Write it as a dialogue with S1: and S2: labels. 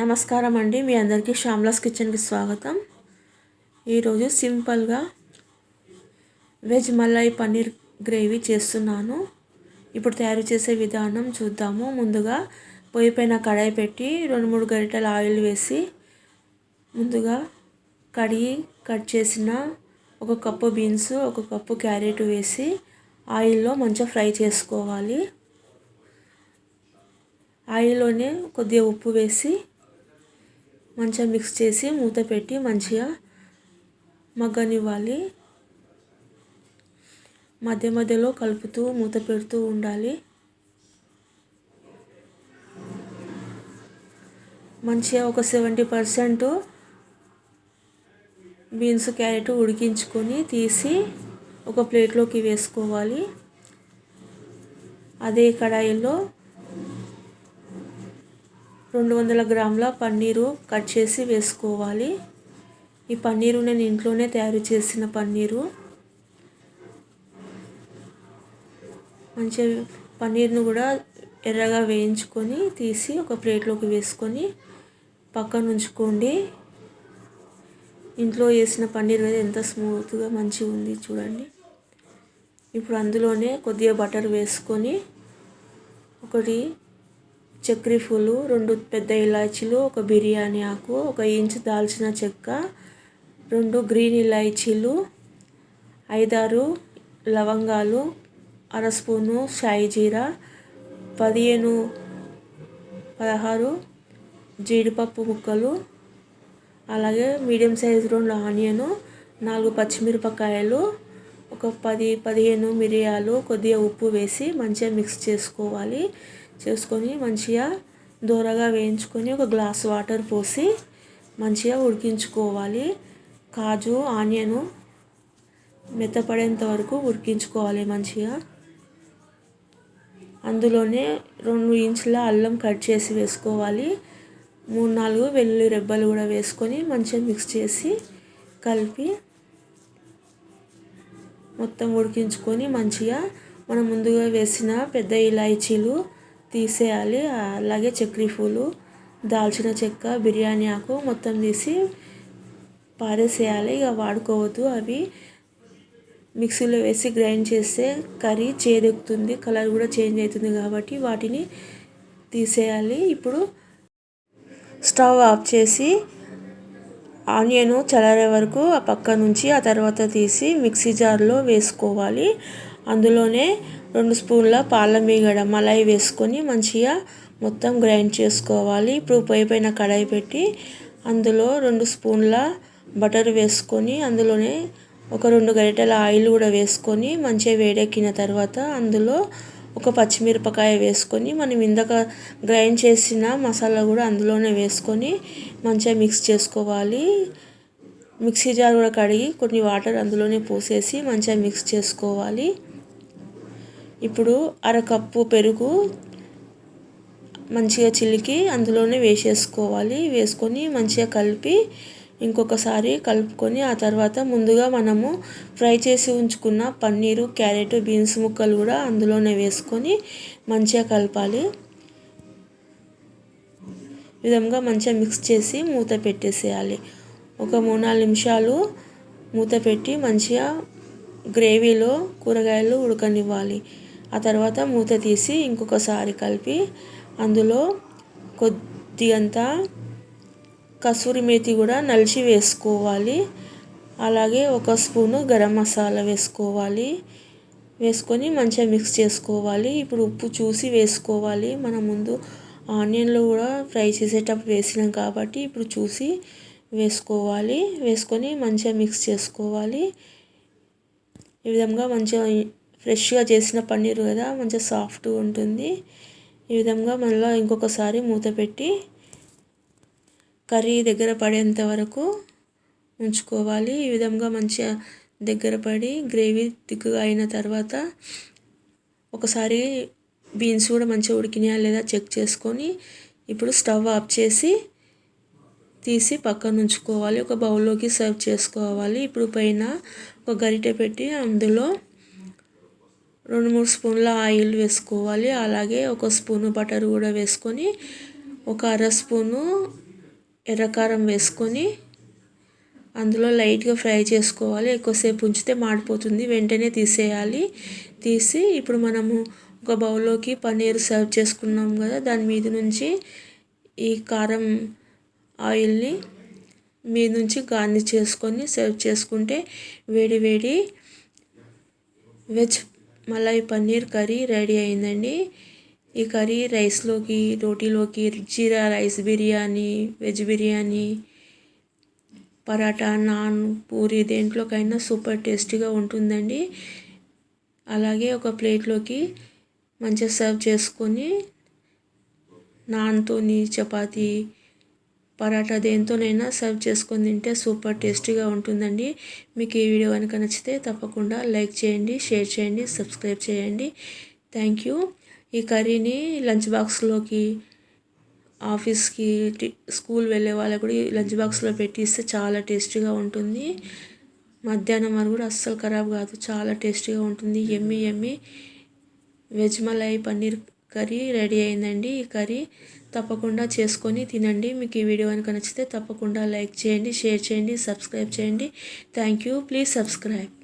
S1: నమస్కారం అండి, మీ అందరికీ శ్యామ్లాస్ కిచెన్కి స్వాగతం. ఈరోజు సింపుల్గా వెజ్ మలై పన్నీర్ గ్రేవీ చేస్తున్నాను. ఇప్పుడు తయారు చేసే విధానం చూద్దాము. ముందుగా పొయ్యి పైన కడాయి పెట్టి 2-3 గరిటెల ఆయిల్ వేసి ముందుగా కడిగి కట్ చేసిన 1 కప్పు బీన్స్, 1 కప్పు క్యారెట్ వేసి ఆయిల్లో మంచిగా ఫ్రై చేసుకోవాలి. ఆయిల్లోనే కొద్దిగా ఉప్పు వేసి మంచిగా మిక్స్ చేసి మూత పెట్టి మంచిగా మగ్గనివ్వాలి. మధ్య మధ్యలో కలుపుతూ మూత పెడుతూ ఉండాలి. మంచిగా ఒక 70% బీన్స్ క్యారెట్ ఉడికించుకొని తీసి ఒక ప్లేట్లోకి వేసుకోవాలి. అదే కడాయిలో 200 గ్రాముల పన్నీరు కట్ చేసి వేసుకోవాలి. ఈ పన్నీరు నేను ఇంట్లోనే తయారు చేసిన పన్నీరు. మంచిగా పన్నీర్ను కూడా ఎర్రగా వేయించుకొని తీసి ఒక ప్లేట్లోకి వేసుకొని పక్కన ఉంచుకోండి. ఇంట్లో వేసిన పన్నీర్ అనేది ఎంత స్మూత్గా మంచిగా ఉంది చూడండి. ఇప్పుడు అందులోనే కొద్దిగా బటర్ వేసుకొని 1 చక్కెర పూలు, 2 పెద్ద ఇలాచీలు, 1 బిర్యానీ ఆకు, 1 ఇంచు దాల్చిన చెక్క, 2 గ్రీన్ ఇలాచీలు, 5-6 లవంగాలు, 1/2 స్పూను షాయి జీరా, 15-16 జీడిపప్పు ముక్కలు, అలాగే మీడియం సైజు 2 ఆనియను, 4 పచ్చిమిరపకాయలు, 10-15 మిరియాలు, కొద్దిగా ఉప్పు వేసి మంచిగా మిక్స్ చేసుకోవాలి. చేసుకొని మంచిగా దోరగా వేయించుకొని 1 గ్లాస్ వాటర్ పోసి మంచిగా ఉడికించుకోవాలి. కాజు, ఆనియను మెత్తపడేంత వరకు ఉడికించుకోవాలి మంచిగా. అందులోనే 2 ఇంచుల అల్లం కట్ చేసి వేసుకోవాలి. 3-4 వెల్లుల్లి రెబ్బలు కూడా వేసుకొని మంచిగా మిక్స్ చేసి కలిపి మొత్తం ఉడికించుకొని మంచిగా మనం ముందుగా వేసిన పెద్ద ఇలాచీలు తీసేయాలి. అలాగే చక్కెర పూలు, దాల్చిన చెక్క, బిర్యానీ ఆకు మొత్తం తీసి పారేసేయాలి. ఇక వాడుకోవద్దు. అవి మిక్సీలో వేసి గ్రైండ్ చేస్తే కర్రీ చేదెక్కుతుంది, కలర్ కూడా చేంజ్ అవుతుంది కాబట్టి వాటిని తీసేయాలి. ఇప్పుడు స్టవ్ ఆఫ్ చేసి ఆనియన్ చల్లారే వరకు ఆ పక్క నుంచి ఆ తర్వాత తీసి మిక్సీ జార్లో వేసుకోవాలి. అందులోనే 2 స్పూన్ల పాల మీగడ మలై వేసుకొని మంచిగా మొత్తం గ్రైండ్ చేసుకోవాలి. ఇప్పుడు పొయ్యి పైన కడాయి పెట్టి అందులో 2 స్పూన్ల బటర్ వేసుకొని అందులోనే 2 గరిటెల ఆయిల్ కూడా వేసుకొని మంచిగా వేడెక్కిన తర్వాత అందులో 1 పచ్చిమిరపకాయ వేసుకొని మనం ఇందాక గ్రైండ్ చేసిన మసాలా కూడా అందులోనే వేసుకొని మంచిగా మిక్స్ చేసుకోవాలి. మిక్సీ జార్ కూడా కడిగి కొన్ని వాటర్ అందులోనే పోసేసి మంచిగా మిక్స్ చేసుకోవాలి. ఇప్పుడు 1/2 కప్పు పెరుగు మంచిగా చిలికి అందులోనే వేసేసుకోవాలి. వేసుకొని మంచిగా కలిపి ఇంకొకసారి కలుపుకొని ఆ తర్వాత ముందుగా మనము ఫ్రై చేసి ఉంచుకున్న పన్నీరు, క్యారెట్, బీన్స్ ముక్కలు కూడా అందులోనే వేసుకొని మంచిగా కలపాలి. ఈ విధంగా మంచిగా మిక్స్ చేసి మూత పెట్టేసేయాలి. ఒక 3-4 నిమిషాలు మూత పెట్టి మంచిగా గ్రేవీలో కూరగాయలు ఉడకనివ్వాలి. ఆ తర్వాత మూత తీసి ఇంకొకసారి కలిపి అందులో కొద్దిగంత కసూరి మేతి కూడా నలిచి వేసుకోవాలి. అలాగే 1 స్పూను గరం మసాలా వేసుకోవాలి. వేసుకొని మంచిగా మిక్స్ చేసుకోవాలి. ఇప్పుడు ఉప్పు చూసి వేసుకోవాలి. మనం ముందు ఆనియన్లో కూడా ఫ్రై చేసేటప్పుడు వేసినాం కాబట్టి ఇప్పుడు చూసి వేసుకోవాలి. వేసుకొని మంచిగా మిక్స్ చేసుకోవాలి. ఈ విధంగా మంచిగా ఫ్రెష్గా చేసిన పన్నీర్ కదా మంచిగా సాఫ్ట్గా ఉంటుంది. ఈ విధంగా మళ్ళీ ఇంకొకసారి మూత పెట్టి కర్రీ దగ్గర పడేంత వరకు ఉంచుకోవాలి. ఈ విధంగా మంచిగా దగ్గర పడి గ్రేవీ థిక్గా అయిన తర్వాత ఒకసారి బీన్స్ కూడా మంచిగా ఉడికినాయా లేదా చెక్ చేసుకొని ఇప్పుడు స్టవ్ ఆఫ్ చేసి తీసి పక్కన ఉంచుకోవాలి. ఒక బౌల్లోకి సర్వ్ చేసుకోవాలి. ఇప్పుడు పైన ఒక గరిటె పెట్టి అందులో 2-3 స్పూన్ల ఆయిల్ వేసుకోవాలి. అలాగే 1 స్పూను బటర్ కూడా వేసుకొని 1/2 స్పూను ఎర్రకారం వేసుకొని అందులో లైట్గా ఫ్రై చేసుకోవాలి. ఎక్కువసేపు ఉంచితే మాడిపోతుంది. వెంటనే తీసేయాలి. తీసి ఇప్పుడు మనము ఒక బౌల్లోకి పన్నీర్ సర్వ్ చేసుకున్నాం కదా, దాని మీద నుంచి ఈ కారం ఆయిల్ని మీద నుంచి గార్నిష్ చేసుకొని సర్వ్ చేసుకుంటే వేడి వేడి veg malai paneer curry ready అయిందండి. ఈ కర్రీ రైస్లోకి, రోటీలోకి, జీరా రైస్ బిర్యానీ, వెజ్ బిర్యానీ, పరాటా, నాన్, పూరి దేంట్లోకైనా సూపర్ టేస్టీగా ఉంటుందండి. అలాగే ఒక ప్లేట్లోకి మంచిగా సర్వ్ చేసుకొని నాన్తోని, చపాతీ, పరాటా దేంతోనైనా సర్వ్ చేసుకొని తింటే సూపర్ టేస్టీగా ఉంటుందండి. మీకు ఈ వీడియో కనుక నచ్చితే తప్పకుండా లైక్ చేయండి, షేర్ చేయండి, సబ్స్క్రైబ్ చేయండి. Thank you. ఈ కర్రీని లంచ్ బాక్స్లోకి, ఆఫీస్కి, స్కూల్ వెళ్ళే వాళ్ళకు కూడా లంచ్ బాక్స్లో పెట్టి ఇస్తే చాలా టేస్టీగా ఉంటుంది. మధ్యాహ్నం వరకు కూడా అస్సలు ఖరాబ్ కాదు, చాలా టేస్టీగా ఉంటుంది. Yummy yummy veg malai paneer curry ready అయిందండి. ఈ కర్రీ తప్పకుండా చేసుకొని తినండి. మీకు ఈ వీడియో కనుక నచ్చితే తప్పకుండా లైక్ చేయండి, షేర్ చేయండి, సబ్స్క్రైబ్ చేయండి. Thank you. Please subscribe.